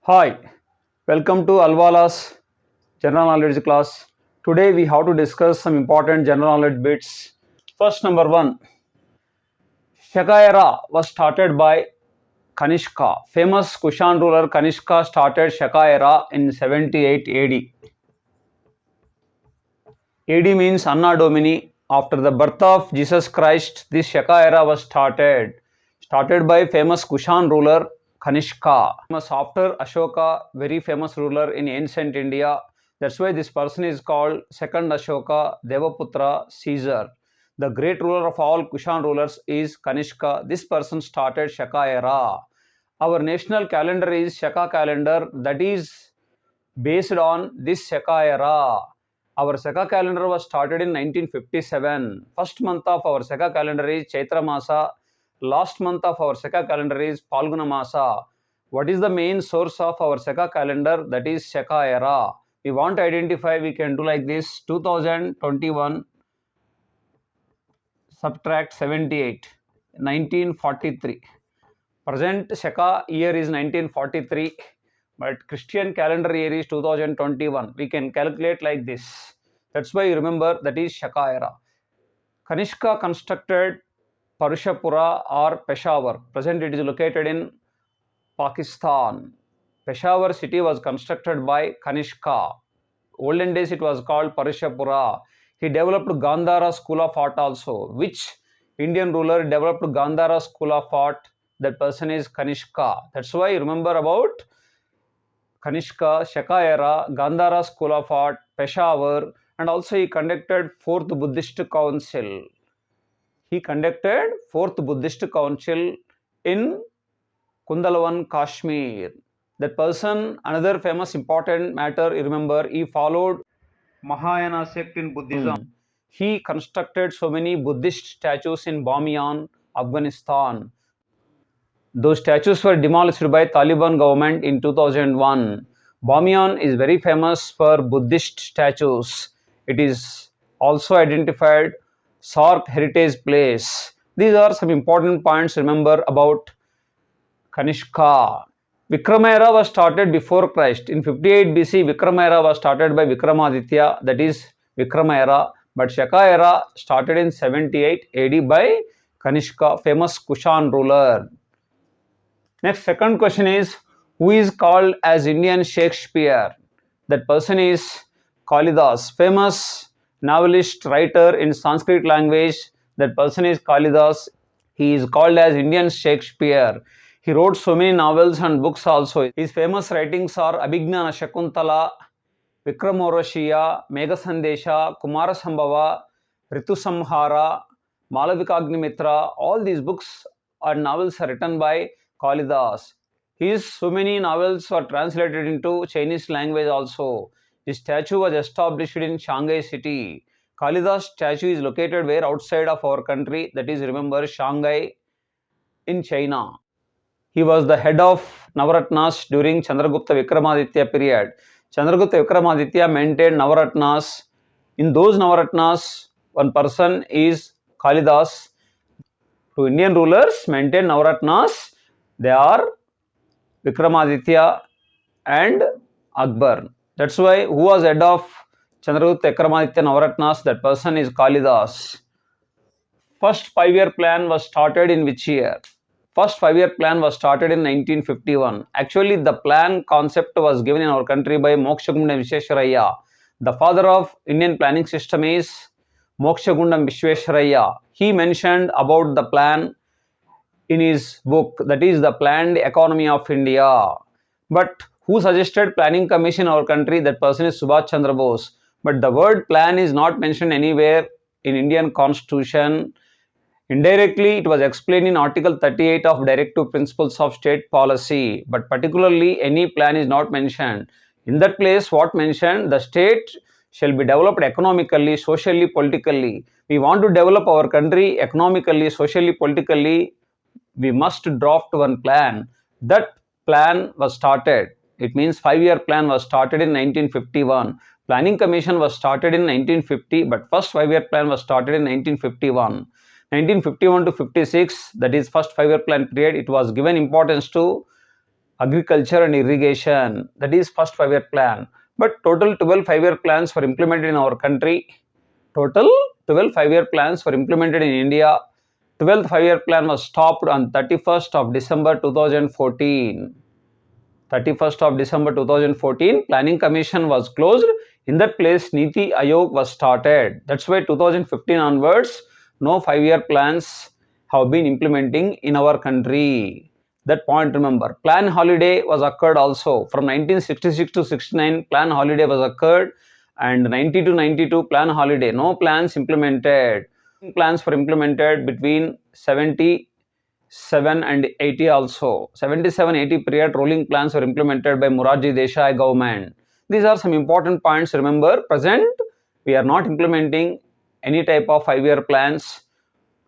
Hi, welcome to Alwala's General Knowledge class. Today we have to discuss some important general knowledge bits. First, number one, Shaka era was started by Kanishka. Famous Kushan ruler Kanishka started Shaka era in 78 AD. AD means Anno Domini. After the birth of Jesus Christ, this Shaka era was started by famous Kushan ruler Kanishka. Famous after Ashoka, very famous ruler in ancient India. That's why this person is called second Ashoka, Devaputra, Caesar. The great ruler of all Kushan rulers is Kanishka. This person started Shaka era. Our national calendar is Shaka calendar, that is based on this Shaka era. Our Shaka calendar was started in 1957. First month of our Shaka calendar is Chaitra Masa. Last month of our Shaka calendar is Phalguna Masa. What is the main source of our Shaka calendar? That is Shaka era. We want to identify, we can do like this: 2021 subtract 78, 1943. Present Shaka year is 1943, but Christian calendar year is 2021. We can calculate like this. That's why you remember that is Shaka era. Kanishka constructed Parushapura or Peshawar. Present it is located in Pakistan. Peshawar city was constructed by Kanishka. Olden days it was called Parushapura. He developed Gandhara school of art also. Which Indian ruler developed Gandhara school of art? That person is Kanishka. That's why you remember about Kanishka, Shaka era, Gandhara school of art, Peshawar, and also he conducted fourth Buddhist council. He conducted fourth Buddhist council in Kundalawan, Kashmir. That person, another famous important matter, you remember, he followed Mahayana sect in Buddhism. He constructed so many Buddhist statues in Bamiyan, Afghanistan. Those statues were demolished by Taliban government in 2001. Bamiyan is very famous for Buddhist statues. It is also identified Sark Heritage Place. These are some important points remember about Kanishka. Vikrama era was started before Christ. In 58 BC, Vikrama era was started by Vikramaditya, that is Vikrama era. But Shaka era started in 78 AD by Kanishka, famous Kushan ruler. Next, second question is, who is called as Indian Shakespeare? That person is Kalidas, famous novelist, writer in Sanskrit language. That person is Kalidas. He is called as Indian Shakespeare. He wrote so many novels and books also. His famous writings are Abhignana Shakuntala, Vikramorashiya, Megha Kumara Sambhava, Ritu Samhara, Malavikagnimitra. All these books or novels are written by Kalidas. His so many novels are translated into Chinese language also. His statue was established in Shanghai city. Kalidas statue is located where outside of our country, that is remember Shanghai in China. He was the head of Navaratnas during Chandragupta Vikramaditya period. Chandragupta Vikramaditya maintained Navaratnas. In those Navaratnas, one person is Kalidas. To Indian rulers maintain Navaratnas, they are Vikramaditya and Akbar. That's why who was head of Chandragupta Vikramaditya Navaratnas? That person is Kalidas. First 5-year plan was started in which year? First 5-year plan was started in 1951. Actually, the plan concept was given in our country by Mokshagundam Visvesvaraya. The father of Indian planning system is Mokshagundam Visvesvaraya. He mentioned about the plan in his book, that is the Planned Economy of India. But who suggested planning commission in our country? That person is Subhash Chandra Bose. But the word plan is not mentioned anywhere in Indian constitution. Indirectly, it was explained in Article 38 of Directive Principles of State Policy, but particularly any plan is not mentioned. In that place, what mentioned? The state shall be developed economically, socially, politically. We want to develop our country economically, socially, politically. We must draft one plan. That plan was started. It means 5-year plan was started in 1951. Planning Commission was started in 1950, but first 5-year plan was started in 1951. 1951 to 56, that is first 5-year plan period, it was given importance to agriculture and irrigation. That is first 5-year plan. But total 12 5-year plans were implemented in our country. Total 12 5-year plans were implemented in India. 12th 5-year plan was stopped on 31st of December 2014. 31st of December 2014, Planning Commission was closed. In that place, Niti Aayog was started. That's why 2015 onwards, no 5-year plans have been implementing in our country. That point remember. Plan holiday was occurred also. From 1966 to 69, plan holiday was occurred. And 90 to 92, plan holiday. No plans implemented. Plans were implemented between 77 and 80 also. 77-80 period rolling plans were implemented by Morarji Desai government. These are some important points. Remember, present we are not implementing any type of 5-year plans.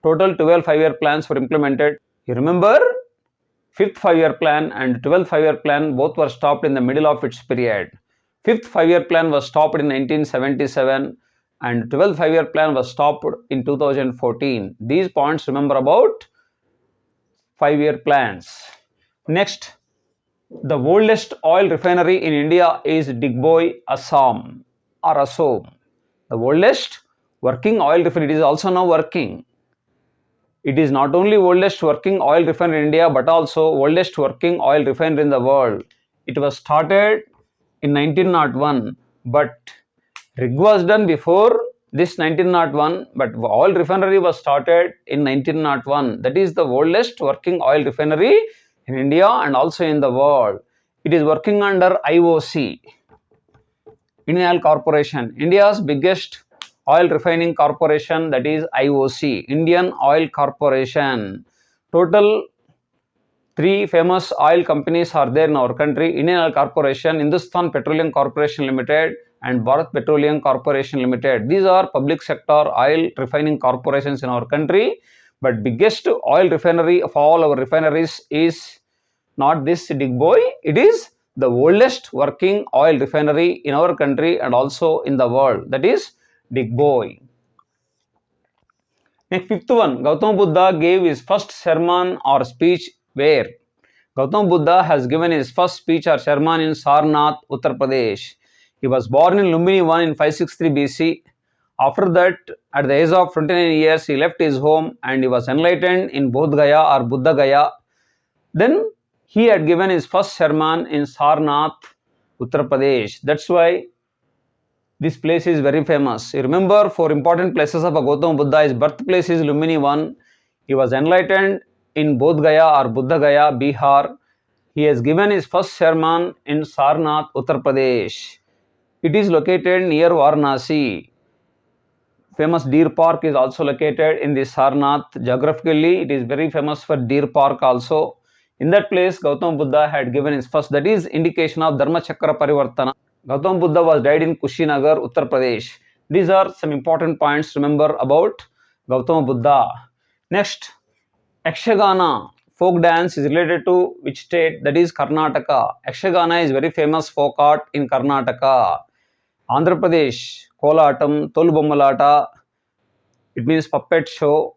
Total 12 5-year plans were implemented. You remember, 5th 5-year plan and 12th 5-year plan both were stopped in the middle of its period. 5th 5-year plan was stopped in 1977 and 12th 5-year plan was stopped in 2014. These points remember about 5-year plans. Next, the oldest oil refinery in India is Digboi, Assam or Assam. The oldest working oil refinery, it is also now working. It is not only oldest working oil refinery in India but also oldest working oil refinery in the world. It was started in 1901, but rig was done before this 1901, but oil refinery was started in 1901. That is the oldest working oil refinery in India and also in the world. It is working under IOC, Indian Oil Corporation, India's biggest oil refining corporation, that is IOC, Indian Oil Corporation. Total 3 famous oil companies are there in our country: Indian Oil Corporation, Hindustan Petroleum Corporation Limited, and Bharat Petroleum Corporation Limited. These are public sector oil refining corporations in our country. But biggest oil refinery of all our refineries is not this Digboi. It is the oldest working oil refinery in our country and also in the world. That is Digboi. Next, 5th one, Gautama Buddha gave his first sermon or speech where? Gautama Buddha has given his first speech or sermon in Sarnath, Uttar Pradesh. He was born in Lumbini 1 in 563 BC. After that, at the age of 29 years, he left his home and he was enlightened in Bodh Gaya or Buddha Gaya. Then he had given his first sermon in Sarnath, Uttar Pradesh. That's why this place is very famous. You remember, 4 important places of Gautama Buddha. His birthplace is Lumbini 1. He was enlightened in Bodh Gaya or Buddha Gaya, Bihar. He has given his first sermon in Sarnath, Uttar Pradesh. It is located near Varanasi. Famous Deer Park is also located in this Sarnath. Geographically, it is very famous for Deer Park also. In that place, Gautama Buddha had given his first, that is indication of Dharma Chakra Parivartana. Gautama Buddha was died in Kushinagar, Uttar Pradesh. These are some important points to remember about Gautama Buddha. Next, Yakshagana folk dance is related to which state? That is Karnataka. Yakshagana is very famous folk art in Karnataka. Andhra Pradesh, Kolatam, Tolubommalata, it means puppet show,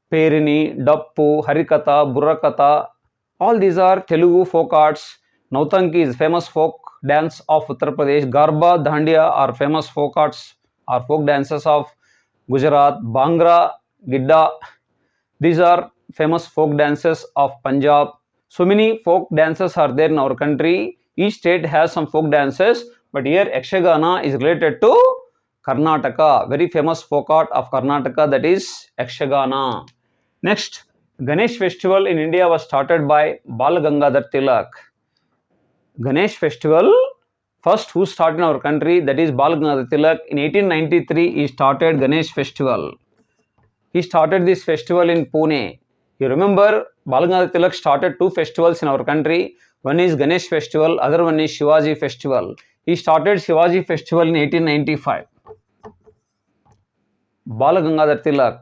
Perini, Dappu, Harikatha, Burrakatha. All these are Telugu folk arts. Nautanki is famous folk dance of Uttar Pradesh. Garba, Dandiya are famous folk arts or folk dances of Gujarat. Bhangra, Gidda, these are famous folk dances of Punjab. So many folk dances are there in our country. Each state has some folk dances, but here Yakshagana is related to Karnataka. Very famous folk art of Karnataka, that is Yakshagana. Next, Ganesh festival in India was started by Bal Gangadhar Tilak. Ganesh festival, first who started in our country, that is Bal Gangadhar Tilak. In 1893, he started Ganesh festival. He started this festival in Pune. You remember, Bal Gangadhar Tilak started 2 festivals in our country. One is Ganesh festival, other one is Shivaji festival. He started Shivaji festival in 1895. Bal Gangadhar Tilak.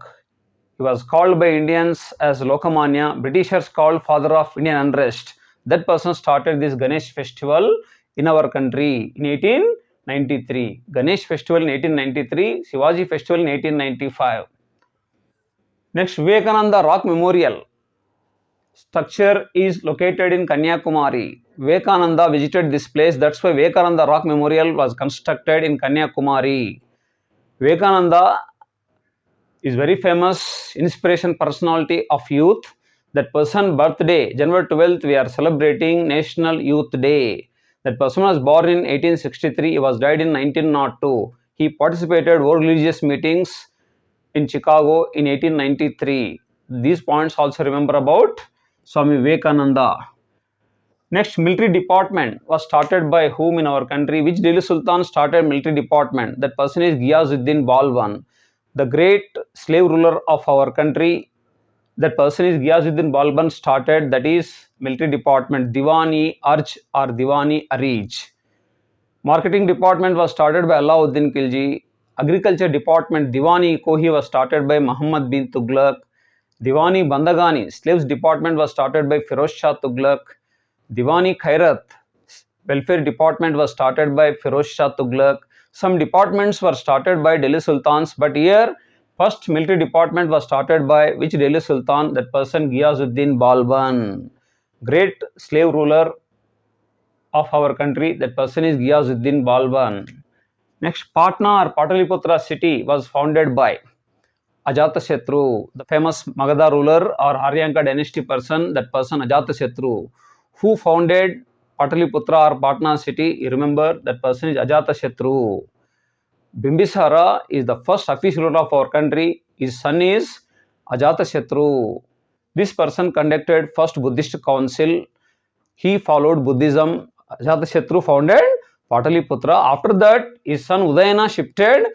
He was called by Indians as Lokamanya. Britishers called father of Indian unrest. That person started this Ganesh festival in our country in 1893. Ganesh festival in 1893, Shivaji festival in 1895. Next, Vivekananda Rock Memorial. structure is located in Kanyakumari. Vivekananda visited this place. That's why Vivekananda Rock Memorial was constructed in Kanyakumari. Vivekananda is very famous inspiration personality of youth. That person birthday, January 12th, we are celebrating National Youth Day. That person was born in 1863. He was died in 1902. He participated world religious meetings in Chicago in 1893. These points also remember about Swami Vivekananda. Next, military department was started by whom in our country? Which Delhi Sultan started military department? That person is Ghiyazuddin Balban, the great slave ruler of our country. That person is Ghiyazuddin Balban started, that is military department, Diwani Arj or Diwani Arij. Marketing department was started by Alauddin Khilji. Agriculture department, Diwani Kohi was started by Muhammad bin Tughlaq. Diwani Bandagani, slaves department was started by Firoz Shah Tughlaq. Diwani Khairat, welfare department was started by Firoz Shah Tughlaq. Some departments were started by Delhi Sultans, but here first military department was started by which Delhi Sultan? That person Ghiyazuddin Balban, great slave ruler of our country. That person is Ghiyazuddin Balban. Next, Patna or Pataliputra city was founded by Ajatashatru, the famous Magadha ruler or Aryanka dynasty person. That person Ajatashatru. Who founded Pataliputra or Patna city? You remember that person is Ajatashatru. Bimbisara is the first official ruler of our country. His son is Ajatashatru. This person conducted first Buddhist council. He followed Buddhism. Ajatashatru founded Pataliputra. After that, his son Udayana shifted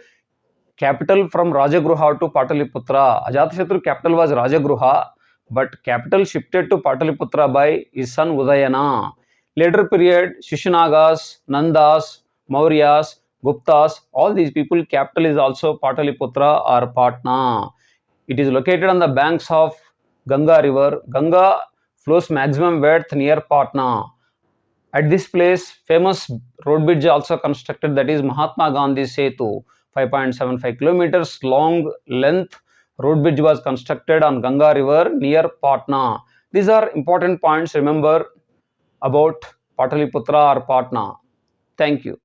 capital from Rajagruha to Pataliputra. Ajatashatru capital was Rajagruha, but capital shifted to Pataliputra by his son Udayana. Later period, Shishanagas, Nandas, Mauryas, Guptas, all these people, capital is also Pataliputra or Patna. It is located on the banks of Ganga river. Ganga flows maximum width near Patna. At this place, famous road bridge also constructed, that is Mahatma Gandhi Setu, 5.75 kilometers long length road bridge was constructed on Ganga river near Patna. These are important points, remember, about Pataliputra or Patna. Thank you.